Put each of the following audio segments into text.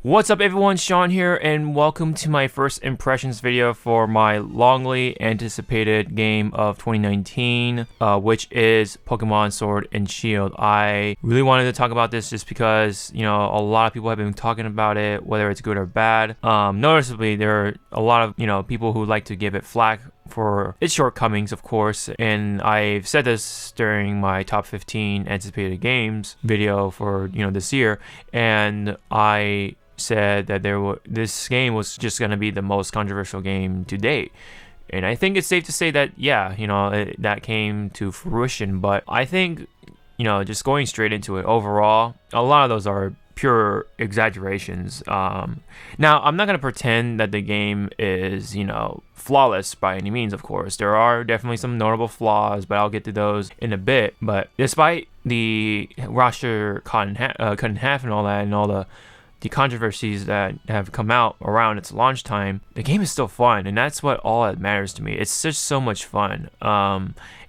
What's up everyone, Sean here, and welcome to my first impressions video for my longly anticipated game of 2019, which is Pokemon Sword and Shield. I really wanted to talk about this just because, a lot of people have been talking about it, whether it's good or bad. Noticeably, there are a lot of, people who like to give it flack for its shortcomings, of course, and I've said this during my top 15 anticipated games video for, this year, and I said that this game was just going to be the most controversial game to date. And I think it's safe to say that, that came to fruition. But I think, just going straight into it, overall, a lot of those are pure exaggerations. Now, I'm not going to pretend that the game is, flawless by any means, of course. There are definitely some notable flaws, but I'll get to those in a bit. But despite the roster cut in half and all that, and all the controversies that have come out around its launch time, the game is still fun, and that's all that matters to me. It's just so much fun.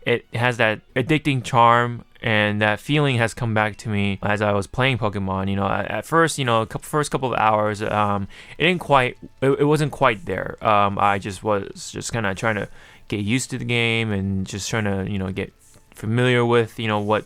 It has that addicting charm, and that feeling has come back to me as I was playing Pokemon. At first, first couple of hours, it wasn't quite there. I was kind of trying to get used to the game and just trying to, get familiar with, what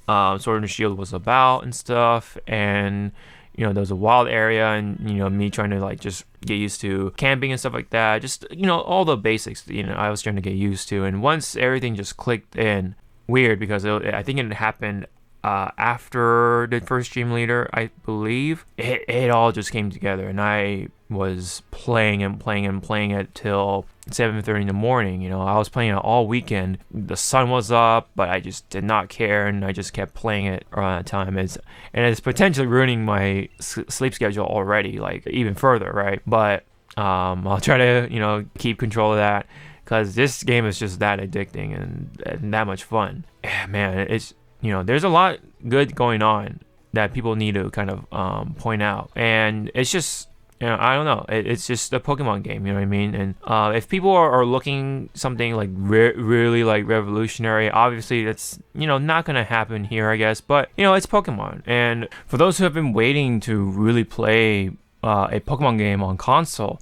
Sword and Shield was about and stuff, and there was a wild area, and me trying to just get used to camping and stuff like that, just all the basics I was trying to get used to. And once everything just clicked in, weird, because I think it happened after the first Stream Leader, I believe, it all just came together, and I was playing it till 7:30 in the morning. I was playing it all weekend. The sun was up, but I just did not care, and I just kept playing it around that time. It's potentially ruining my sleep schedule already, even further, right? But I'll try to keep control of that, because this game is just that addicting and that much fun. Man, it's there's a lot good going on that people need to kind of point out, and it's just I don't know. It's just a Pokemon game, you know what I mean? And if people are looking something really revolutionary, obviously that's not gonna happen here, I guess. But it's Pokemon, and for those who have been waiting to really play a Pokemon game on console,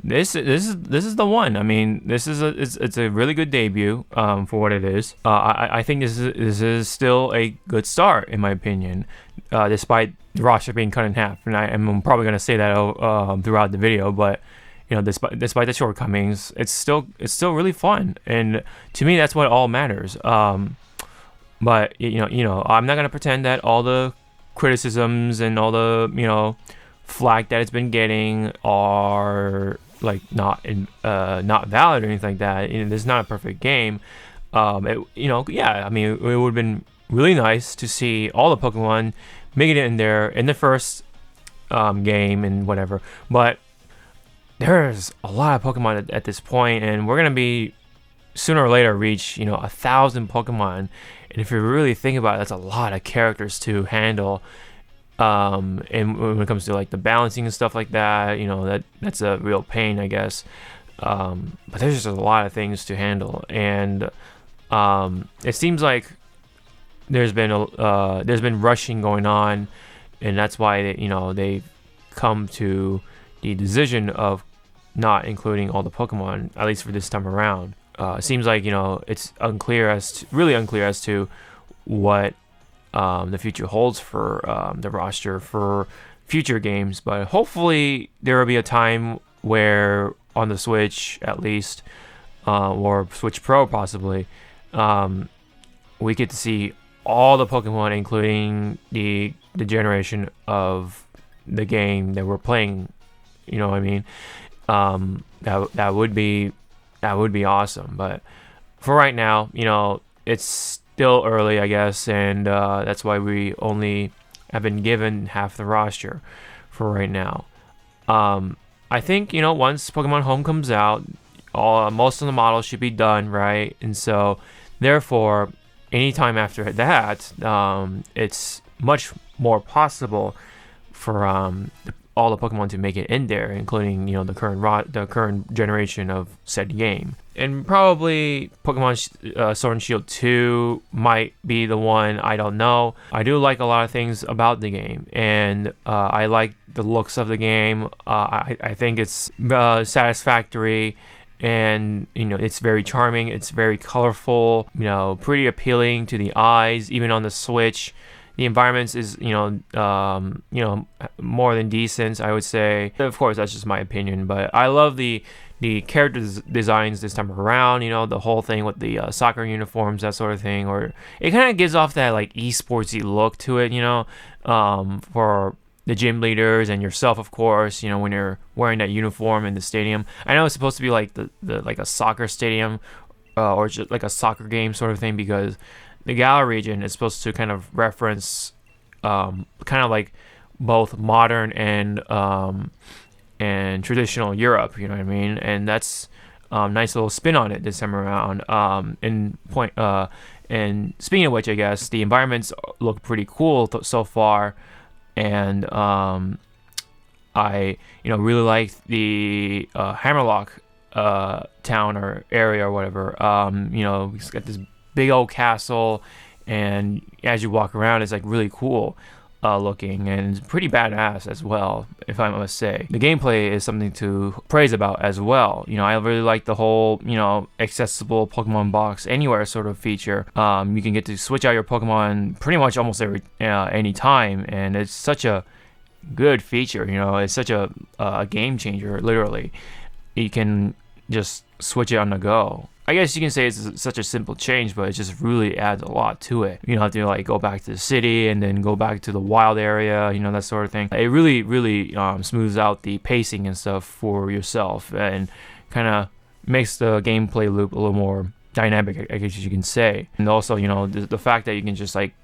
this is the one. I mean, it's a really good debut for what it is. I think this is still a good start, in my opinion, despite the roster being cut in half. And I'm probably gonna say that throughout the video, but despite the shortcomings, it's still really fun, and to me that's what all matters. But I'm not gonna pretend that all the criticisms and all the flack that it's been getting are not valid or anything like that. This is not a perfect game. I mean, it would have been really nice to see all the Pokemon make it in there in the first game and whatever. But there's a lot of Pokemon at this point, and we're gonna be sooner or later reach 1,000 Pokemon. And if you really think about it, that's a lot of characters to handle. And when it comes to the balancing and stuff like that, that's a real pain, I guess. But there's just a lot of things to handle, and it seems like there's been rushing going on, and that's why they've come to the decision of not including all the Pokemon, at least for this time around. It seems like it's really unclear as to what the future holds for the roster for future games, but hopefully there will be a time where on the Switch, at least, or Switch Pro possibly, we get to see all the Pokemon, including the generation of the game that we're playing. You know what I mean? That would be awesome. But for right now, it's still early, I guess, and that's why we only have been given half the roster for right now. I think once Pokemon Home comes out, most of the models should be done, right? And so therefore, anytime after that, it's much more possible for all the Pokemon to make it in there, including the current generation of said game. And probably Pokemon Sword and Shield 2 might be the one. I don't know. I do like a lot of things about the game, and I like the looks of the game. I think it's satisfactory, and it's very charming. It's very colorful. Pretty appealing to the eyes, even on the Switch. The environments is more than decent, I would say. Of course, that's just my opinion, but I love the character designs this time around. The whole thing with the soccer uniforms, that sort of thing, or it kind of gives off that like esportsy look to it. For the gym leaders and yourself, of course. When you're wearing that uniform in the stadium. I know it's supposed to be like the like a soccer stadium, or just like a soccer game sort of thing, because the Galar region is supposed to kind of reference kind of like both modern and traditional Europe, you know what I mean? And that's nice little spin on it this time around. And speaking of which, I guess the environments look pretty cool so far, and I really like the Hammerlock town or area or whatever. It's got this big old castle, and as you walk around, it's like really cool looking, and it's pretty badass as well, if I must say. The gameplay is something to praise about as well. I really like the whole accessible Pokemon box anywhere sort of feature. You can get to switch out your Pokemon pretty much almost any time, and it's such a good feature. It's such a game changer, literally. You can just switch it on the go. I guess you can say it's such a simple change, but it just really adds a lot to it. You don't have to like go back to the city and then go back to the wild area, that sort of thing. It really, really smooths out the pacing and stuff for yourself, and kind of makes the gameplay loop a little more dynamic, I guess you can say. And also, the fact that you can just like,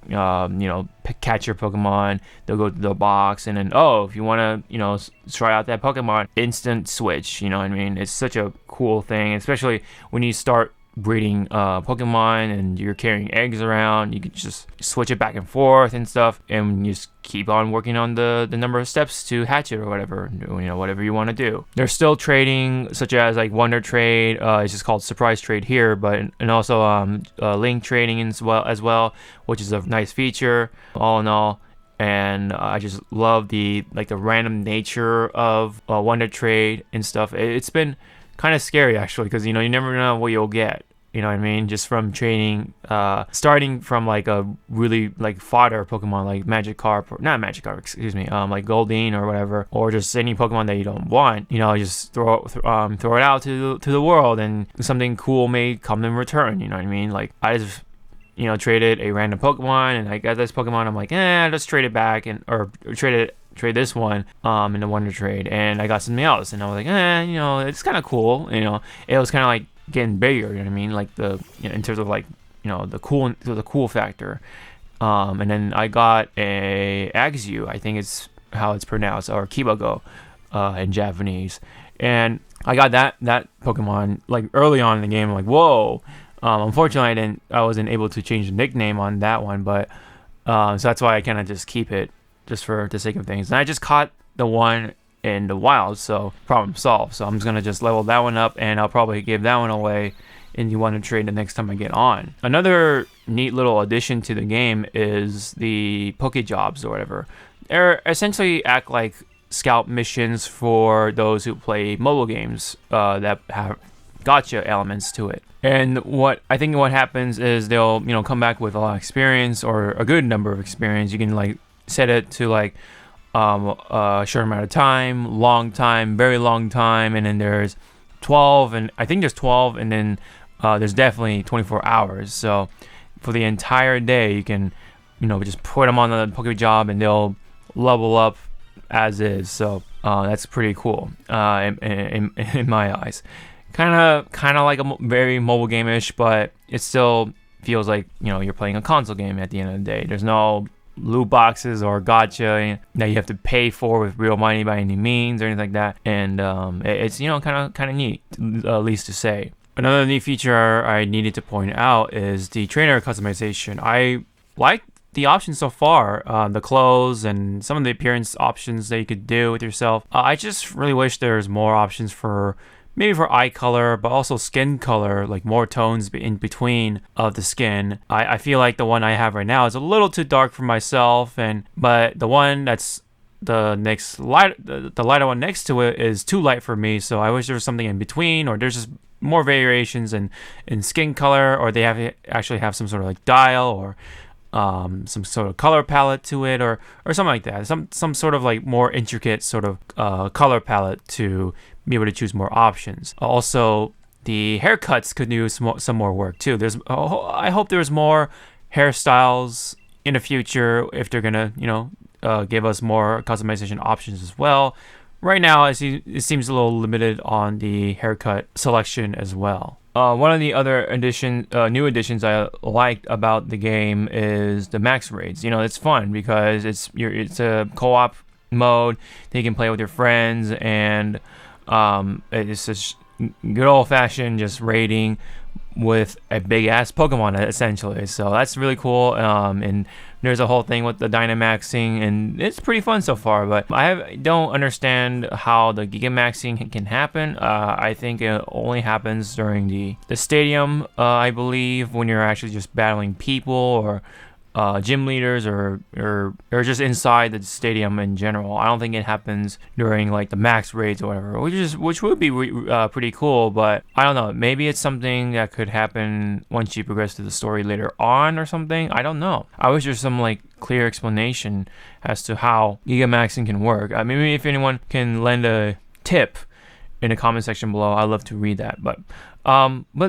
catch your Pokemon, they'll go to the box, and then, if you want to, try out that Pokemon, instant switch, you know what I mean? It's such a cool thing, especially when you start breeding Pokemon and you're carrying eggs around. You can just switch it back and forth and stuff, and you just keep on working on the number of steps to hatch it or whatever, whatever you want to do. There's still trading, such as like Wonder Trade, it's just called Surprise Trade here, and also Link Trading as well, which is a nice feature all in all. And I just love the random nature of Wonder Trade and stuff. It's been kind of scary actually, because you never know what you'll get, you know what I mean, just from training, starting from like a really like fodder Pokemon like like Goldeen or whatever, or just any Pokemon that you don't want, just throw it out to the world, and something cool may come in return, you know what I mean. Like I just traded a random Pokemon, and I got this Pokemon, I'm like, let's trade it back, or trade this one in the Wonder Trade, and I got something else, and I was like, it's kind of cool. It was kind of like getting bigger, you know what I mean, like in terms of like the cool factor. And then I got a Axew, I think it's how it's pronounced, or Kibago in Japanese, and I got that Pokemon like early on in the game. I'm like, whoa. Unfortunately, I wasn't able to change the nickname on that one, but so that's why I kind of just keep it just for the sake of things. And I just caught the one in the wild, so problem solved. So I'm just gonna just level that one up, and I'll probably give that one away and you want to trade the next time I get on. Another neat little addition to the game is the Pokejobs or whatever. They're essentially act like scout missions for those who play mobile games that have gotcha elements to it. And what happens is they'll come back with a lot of experience, or a good number of experience. You can like set it to like a short amount of time, long time, very long time, and then there's 12, and I think there's 12, and then there's definitely 24 hours. So for the entire day, you can just put them on the Pokejob, and they'll level up as is. So that's pretty cool in my eyes. Kind of like a very mobile game-ish, but it still feels like you're playing a console game at the end of the day. There's no loot boxes or gotcha that you have to pay for with real money by any means or anything like that. And it's kind of neat, at least to say. Another neat feature I needed to point out is the trainer customization. I like the options so far, the clothes and some of the appearance options that you could do with yourself. I just really wish there's more options for maybe for eye color, but also skin color, like more tones in between of the skin. I feel like the one I have right now is a little too dark for myself, but the one that's the next light, the lighter one next to it is too light for me. So I wish there was something in between, or there's just more variations in skin color, or they actually have some sort of like dial or some sort of color palette to it, or something like that. Some sort of like more intricate sort of color palette to be able to choose more options. Also, the haircuts could do some more work too. I hope there's more hairstyles in the future if they're gonna give us more customization options as well. Right now, it seems a little limited on the haircut selection as well. One of the other new additions I liked about the game is the max raids. It's fun because it's a co-op mode that you can play with your friends, and it's just good old-fashioned just raiding with a big-ass Pokemon, essentially. So that's really cool. And there's a whole thing with the Dynamaxing, and it's pretty fun so far. But I don't understand how the Gigamaxing can happen. I think it only happens during the stadium, I believe, when you're actually just battling people or gym leaders or just inside the stadium in general. I don't think it happens during like the max raids or whatever, which would be pretty cool. But I don't know. Maybe it's something that could happen once you progress through the story later on or something. I don't know. I wish there's some like clear explanation as to how Gigamaxing can work. Maybe if anyone can lend a tip in the comment section below, I'd love to read that. But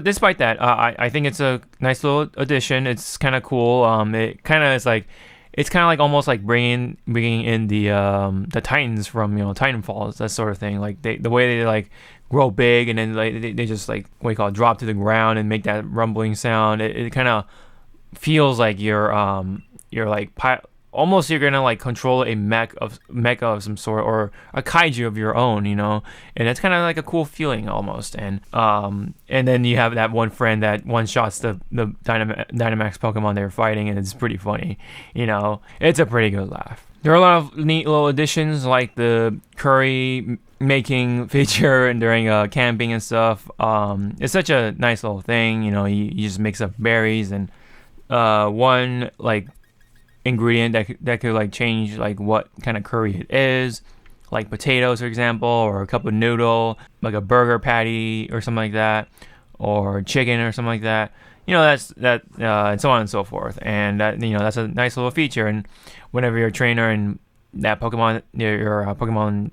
despite that, I think it's a nice little addition. It's kind of cool. It kind of is like, it's kind of like almost like bringing in the Titans from Titanfalls, that sort of thing. Like the way they like grow big and then like they just like what you call it, drop to the ground and make that rumbling sound. It kind of feels like you're like almost you're gonna like control a mecha of some sort, or a kaiju of your own, and it's kind of like a cool feeling almost. And then you have that one friend that one shots the Dynamax Pokemon they're fighting, and it's pretty funny. It's a pretty good laugh. There are a lot of neat little additions like the curry making feature and during camping and stuff. It's such a nice little thing. You just mix up berries and one like ingredient that could like change like what kind of curry it is, like potatoes for example, or a cup of noodle, like a burger patty or something like that, or chicken or something like that. And so on and so forth. And that's a nice little feature. And whenever you're a trainer and that Pokemon, your Pokemon,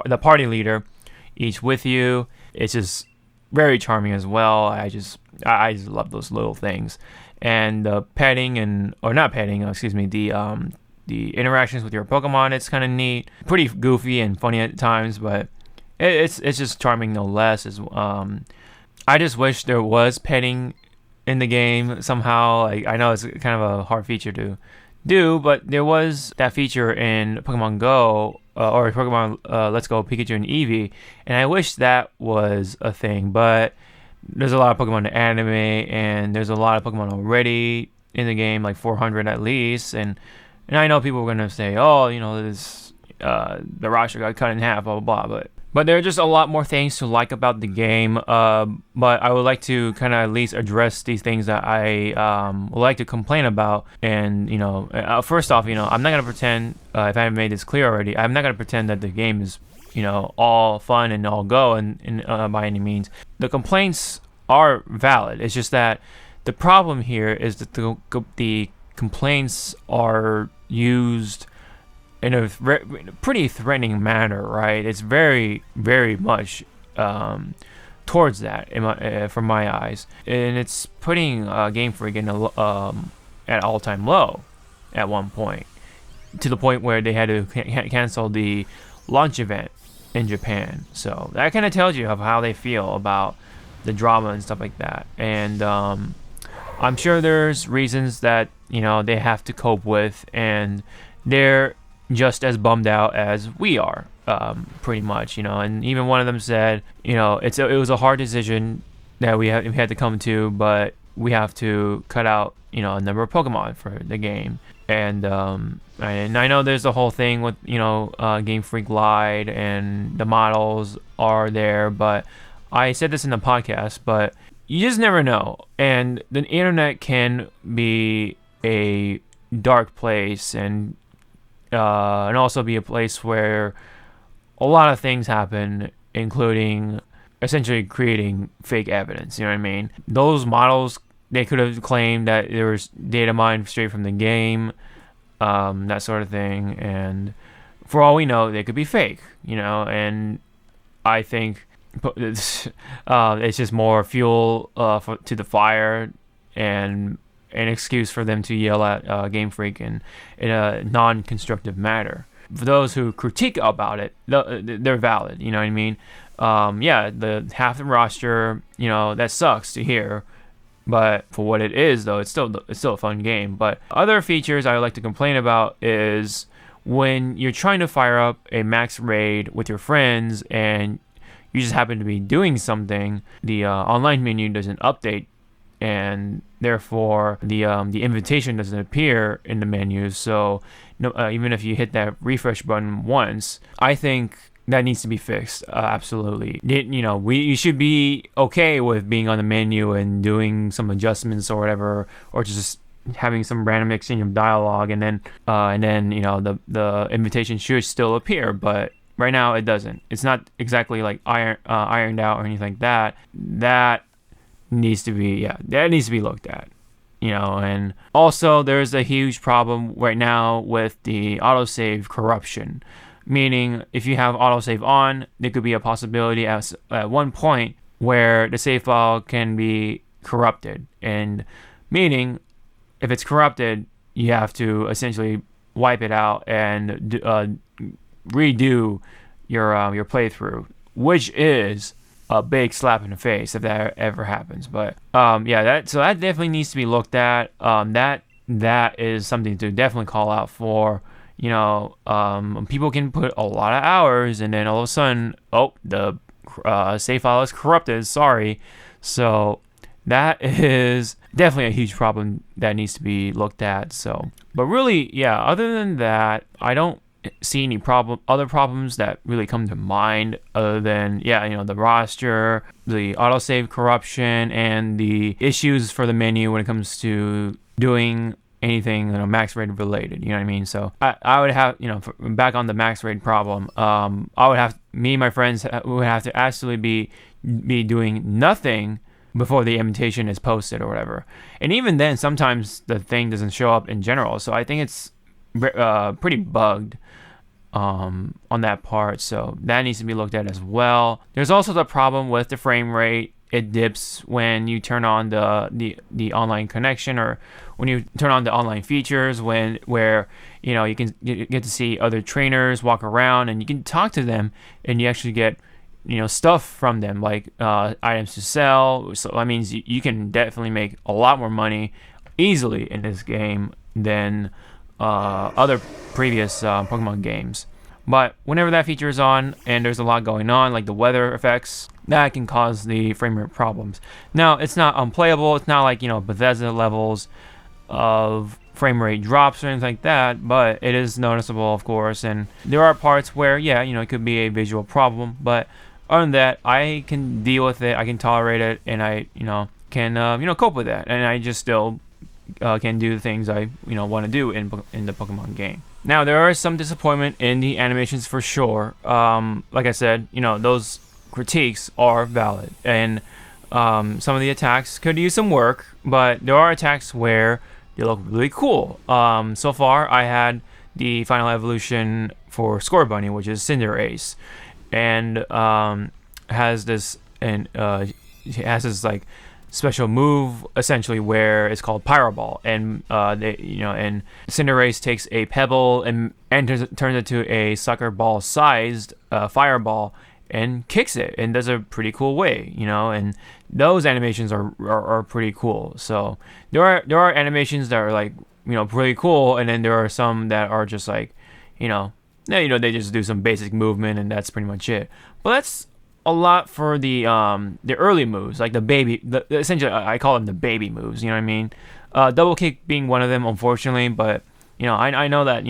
the party leader, each with you, it's just very charming as well. I just love those little things. And the the interactions with your Pokemon, it's kind of neat, pretty goofy and funny at times, but it's just charming no less. I just wish there was petting in the game somehow. Like, I know it's kind of a hard feature to do, but there was that feature in Pokemon Go or Pokemon Let's Go Pikachu and Eevee, and I wish that was a thing. But there's a lot of Pokemon in the anime, and there's a lot of Pokemon already in the game, like 400 at least. And I know people are gonna say, oh, this the roster got cut in half, blah blah blah. But there are just a lot more things to like about the game. But I would like to kind of at least address these things that I would like to complain about. And first off, I'm not gonna pretend, if I haven't made this clear already, I'm not gonna pretend that the game is all fun and all go and by any means. The complaints are valid. It's just that the problem here is that the complaints are used in a pretty threatening manner, right? It's very, very much towards that from my eyes, and it's putting Game Freak in at all-time low at one point, to the point where they had to cancel the launch event in Japan. So that kind of tells you of how they feel about the drama and stuff like that. And I'm sure there's reasons that they have to cope with, and they're just as bummed out as we are, pretty much. And even one of them said, it was a hard decision that we had to come to, but we have to cut out a number of Pokemon for the game. And I know there's the whole thing with Game Freak lied and the models are there, but I said this in the podcast, but you just never know. And the internet can be a dark place, and also be a place where a lot of things happen, including essentially creating fake evidence. You know what I mean? Those models, they could have claimed that there was data mined straight from the game, that sort of thing. And for all we know, they could be fake, and I think it's just more fuel to the fire, and an excuse for them to yell at Game Freak in a non-constructive manner. For those who critique about it, they're valid. You know what I mean? The half the roster, that sucks to hear. But for what it is, though, it's still a fun game. But other features I would like to complain about is when you're trying to fire up a max raid with your friends and you just happen to be doing something, the online menu doesn't update, and therefore the invitation doesn't appear in the menu. So even if you hit that refresh button once, I think that needs to be fixed. Absolutely. You should be okay with being on the menu and doing some adjustments or whatever, or just having some random exchange of dialogue, and then the invitation should still appear. But right now it doesn't. It's not exactly like ironed out or anything like that. That needs to be looked at. And also there's a huge problem right now with the autosave corruption. Meaning, if you have autosave on, there could be a possibility at one point where the save file can be corrupted. And meaning, if it's corrupted, you have to essentially wipe it out and redo your playthrough, which is a big slap in the face if that ever happens. But that definitely needs to be looked at. That is something to definitely call out for. People can put a lot of hours, and then all of a sudden, the save file is corrupted. Sorry. So that is definitely a huge problem that needs to be looked at. So, but really, other than that, I don't see any other problems that really come to mind other than the roster, the autosave corruption, and the issues for the menu when it comes to doing anything max raid related. You know what I mean? So I would have back on the max raid problem, me and my friends would have to actually be doing nothing before the invitation is posted or whatever. And even then, sometimes the thing doesn't show up in general. So I think it's pretty bugged on that part. So that needs to be looked at as well. There's also the problem with the frame rate. It dips when you turn on the online connection, or when you turn on the online features, where you get to see other trainers walk around and you can talk to them, and you actually get stuff from them, like items to sell. So that means you can definitely make a lot more money easily in this game than other previous Pokemon games. But whenever that feature is on and there's a lot going on, like the weather effects, that can cause the frame rate problems. Now, it's not unplayable. It's not like Bethesda levels of frame rate drops or anything like that, but it is noticeable, of course. And there are parts where it could be a visual problem, but other than that, I can deal with it, I can tolerate it, and I can cope with that, and I just still can do the things I want to do in the Pokemon game. Now, there is some disappointment in the animations for sure. Like I said, those critiques are valid, and some of the attacks could use some work, but there are attacks where they look really cool. So far, I had the final evolution for Scorbunny, which is Cinderace, and has this like special move essentially where it's called Pyro Ball, and and Cinderace takes a pebble and turns it to a soccer ball sized fireball and kicks it, and does a pretty cool way, and those animations are pretty cool. So there are animations that are like pretty cool, and then there are some that are just like they just do some basic movement and that's pretty much it. But that's a lot for the early moves, like essentially I call them the baby moves. You know what I mean? Double kick being one of them, unfortunately, but I know that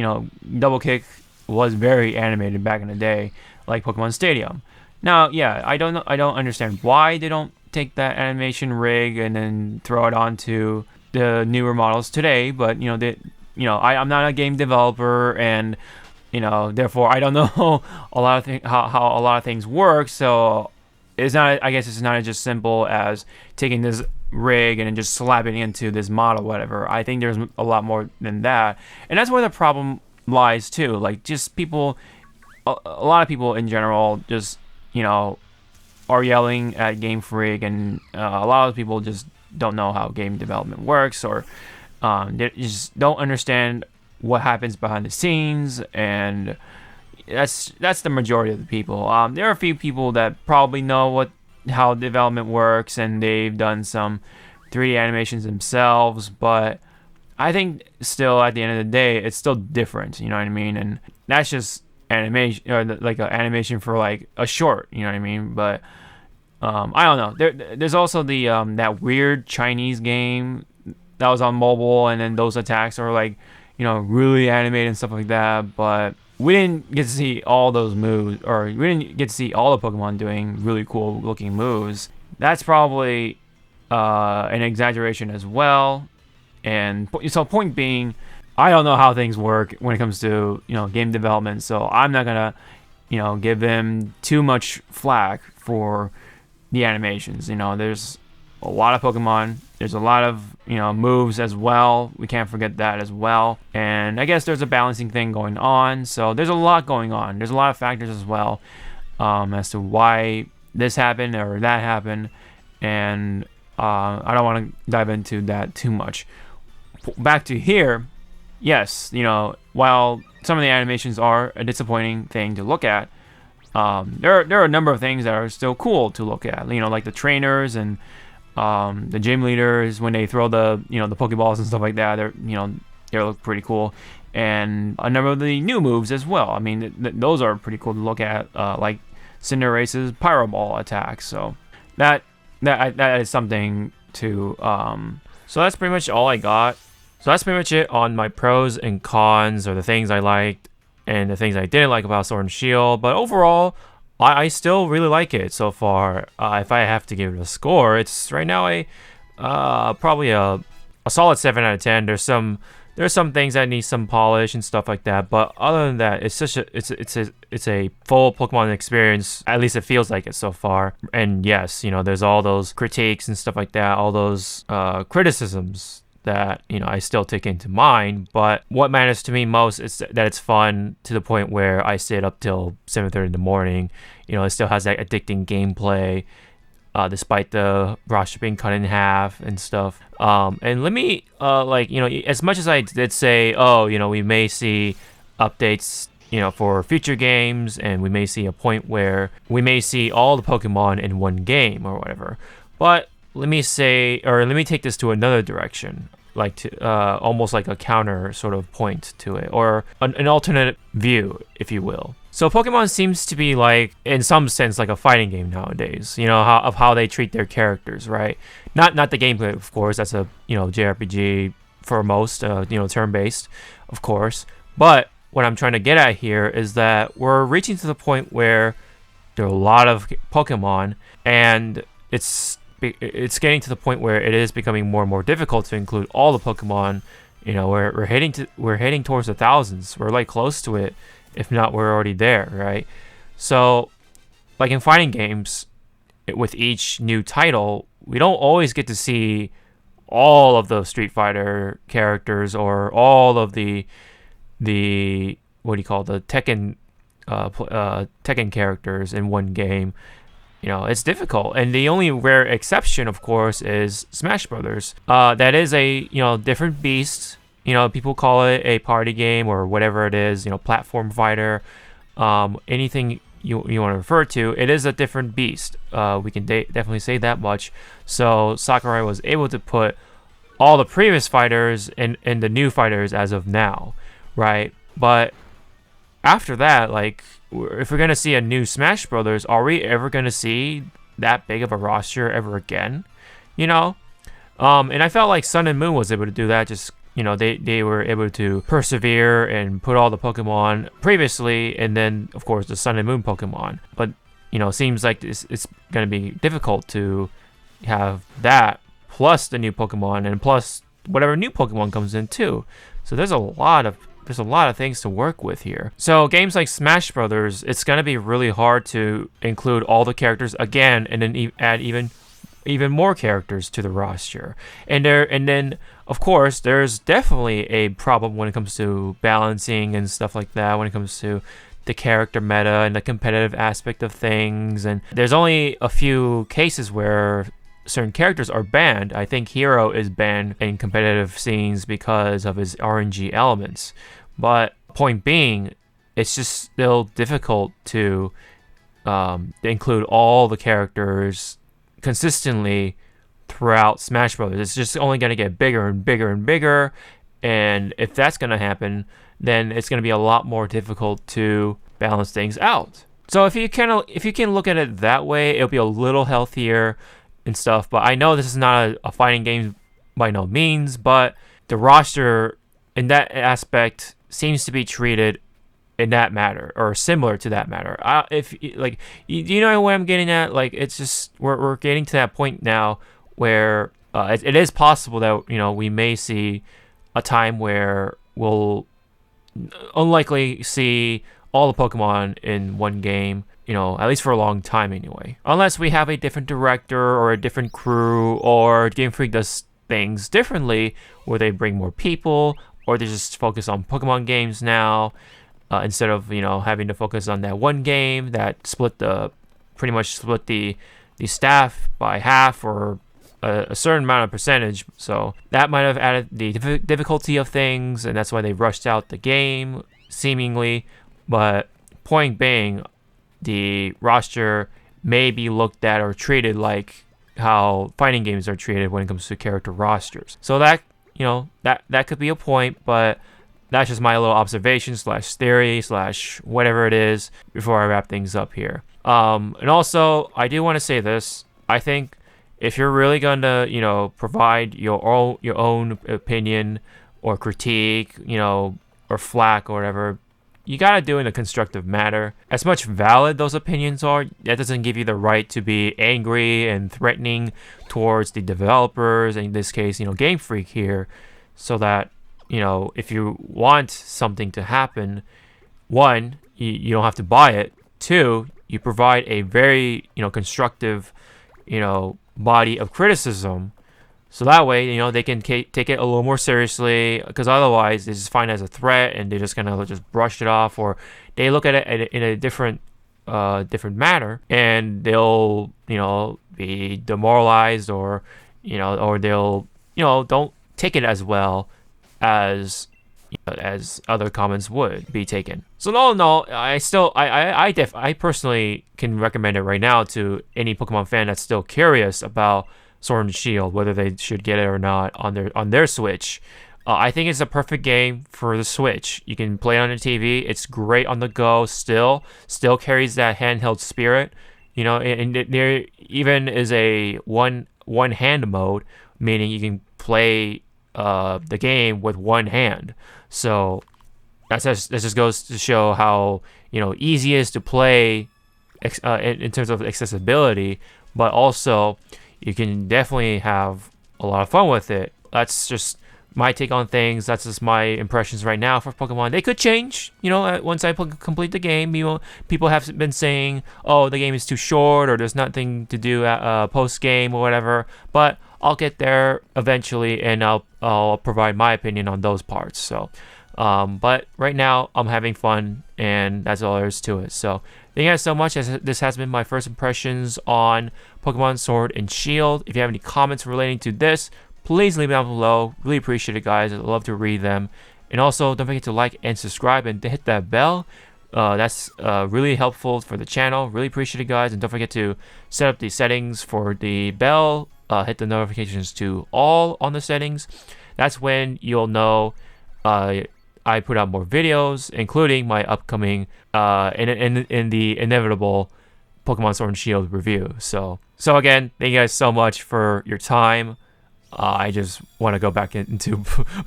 Double Kick was very animated back in the day, like Pokemon Stadium. Now, yeah, I don't understand why they don't take that animation rig and then throw it onto the newer models today. But I'm not a game developer, and therefore I don't know a lot of how a lot of things work. So it's not. I guess it's not just simple as taking this rig and then just slapping it into this model, whatever. I think there's a lot more than that, and that's where the problem lies too. Like, just people, a lot of people in general, just are yelling at Game Freak, and a lot of people just don't know how game development works, or they just don't understand what happens behind the scenes, and that's the majority of the people. There are a few people that probably know how development works, and they've done some 3D animations themselves, but I think still at the end of the day, it's still different, you know what I mean? And that's just animation, or like an animation for like a short, you know what I mean? But I don't know. There's also the that weird Chinese game that was on mobile, and then those attacks are like really animated and stuff like that. But we didn't get to see all those moves, or we didn't get to see all the Pokemon doing really cool looking moves. That's probably an exaggeration as well. And so point being, I don't know how things work when it comes to game development, so I'm not gonna give them too much flack for the animations. There's a lot of Pokemon, there's a lot of moves as well. We can't forget that as well, and I guess there's a balancing thing going on. So there's a lot going on. There's a lot of factors as well as to why this happened or that happened, and I don't want to dive into that too much. Back to here. Yes, while some of the animations are a disappointing thing to look at, there are a number of things that are still cool to look at. Like the trainers and the gym leaders when they throw the the Pokeballs and stuff like that. They look pretty cool, and a number of the new moves as well. I mean, those are pretty cool to look at, like Cinderace's Pyro Ball attack. So that is something to. So that's pretty much all I got. So that's pretty much it on my pros and cons, or the things I liked and the things I didn't like about Sword and Shield. But overall, I still really like it so far. If I have to give it a score, it's right now probably a solid 7 out of 10. There's some things that need some polish and stuff like that, but other than that, it's a full Pokemon experience. At least it feels like it so far. And yes, there's all those critiques and stuff like that, all those criticisms that I still take into mind. But what matters to me most is that it's fun to the point where I stayed up till 7:30 in the morning. It still has that addicting gameplay, despite the roster being cut in half and stuff. And let me as much as I did say, we may see updates for future games, and we may see a point where we may see all the Pokemon in one game or whatever, but let me take this to another direction, like to almost like a counter sort of point to it, or an alternate view, if you will. So Pokemon seems to be like, in some sense, like a fighting game nowadays. How they treat their characters, right? Not the gameplay, of course. That's a JRPG for most, turn-based, of course. But what I'm trying to get at here is that we're reaching to the point where there are a lot of Pokemon, and it's getting to the point where it is becoming more and more difficult to include all the Pokemon. We're heading towards the thousands. We're like close to it, if not we're already there, right? So, like in fighting games, with each new title, we don't always get to see all of the Street Fighter characters, or all of the Tekken Tekken characters in one game. It's difficult, and the only rare exception, of course, is Smash Brothers. That is a different beast. People call it a party game or whatever it is. Platform fighter. Anything you want to refer to, it is a different beast. We can definitely say that much. So Sakurai was able to put all the previous fighters and the new fighters as of now, right? But after that, like, if we're gonna see a new Smash Brothers, are we ever gonna see that big of a roster ever again? And I felt like Sun and Moon was able to do that just they were able to persevere and put all the Pokemon previously, and then of course the Sun and Moon Pokemon. But seems like it's going to be difficult to have that plus the new Pokemon and plus whatever new Pokemon comes in too. So there's a lot of things to work with here. So games like Smash Brothers, it's going to be really hard to include all the characters again and then add even more characters to the roster. And then of course there's definitely a problem when it comes to balancing and stuff like that, when it comes to the character meta and the competitive aspect of things. And there's only a few cases where certain characters are banned. I think Hero is banned in competitive scenes because of his RNG elements. But point being, it's just still difficult to include all the characters consistently throughout Smash Brothers. It's just only going to get bigger and bigger and bigger. And if that's going to happen, then it's going to be a lot more difficult to balance things out. So if you can look at it that way, it'll be a little healthier and stuff. But I know this is not a fighting game by no means, but the roster in that aspect seems to be treated in that matter, or similar to that matter. If like, you know what I'm getting at? Like, it's just we're getting to that point now where it is possible that we may see a time where we'll unlikely see all the Pokemon in one game, at least for a long time anyway. Unless we have a different director or a different crew, or Game Freak does things differently where they bring more people, or they just focus on Pokemon games now instead of having to focus on that one game that pretty much split the staff by half or a certain amount of percentage. So that might have added the difficulty of things, and that's why they rushed out the game seemingly. But point being, the roster may be looked at or treated like how fighting games are treated when it comes to character rosters. So that that could be a point, but that's just my little observation / theory / whatever it is before I wrap things up here. And also, I do want to say this. I think if you're really going to, provide your own opinion or critique, or flack or whatever, you got to do it in a constructive manner. As much valid those opinions are, that doesn't give you the right to be angry and threatening towards the developers, in this case, Game Freak here, so that, if you want something to happen, one, you don't have to buy it. Two, you provide a very, constructive, body of criticism. So that way, they can take it a little more seriously, because otherwise they just find it as a threat and they just kind of just brush it off, or they look at it in a different manner, and they'll, be demoralized, or, or they'll, don't take it as well as other comments would be taken. So all in all, I personally can recommend it right now to any Pokemon fan that's still curious about Sword and Shield, whether they should get it or not on their Switch. I think it's a perfect game for the Switch. You can play it on the TV. It's great on the go. Still carries that handheld spirit. And there even is a one hand mode, meaning you can play the game with one hand. So that just goes to show how easy it is to play in terms of accessibility, but also you can definitely have a lot of fun with it. That's just my take on things. That's just my impressions right now for Pokemon. They could change, once I complete the game. People have been saying, oh, the game is too short, or there's nothing to do post-game or whatever. But I'll get there eventually, and I'll provide my opinion on those parts. So, but right now I'm having fun, and that's all there is to it. So thank you guys so much. This has been my first impressions on Pokemon Sword and Shield. If you have any comments relating to this, please leave them down below. Really appreciate it, guys. I'd love to read them. And also, don't forget to like and subscribe and to hit that bell. That's really helpful for the channel. Really appreciate it, guys. And don't forget to set up the settings for the bell. Hit the notifications to all on the settings. That's when you'll know I put out more videos, including my upcoming in the inevitable Pokemon Sword and Shield review. So again, thank you guys so much for your time. I just want to go back into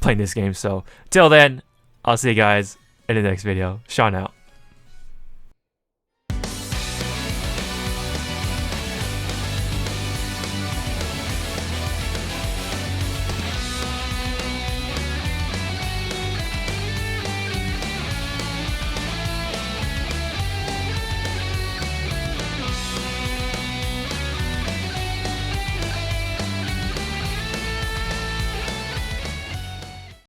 playing this game. So till then, I'll see you guys in the next video. Sean out.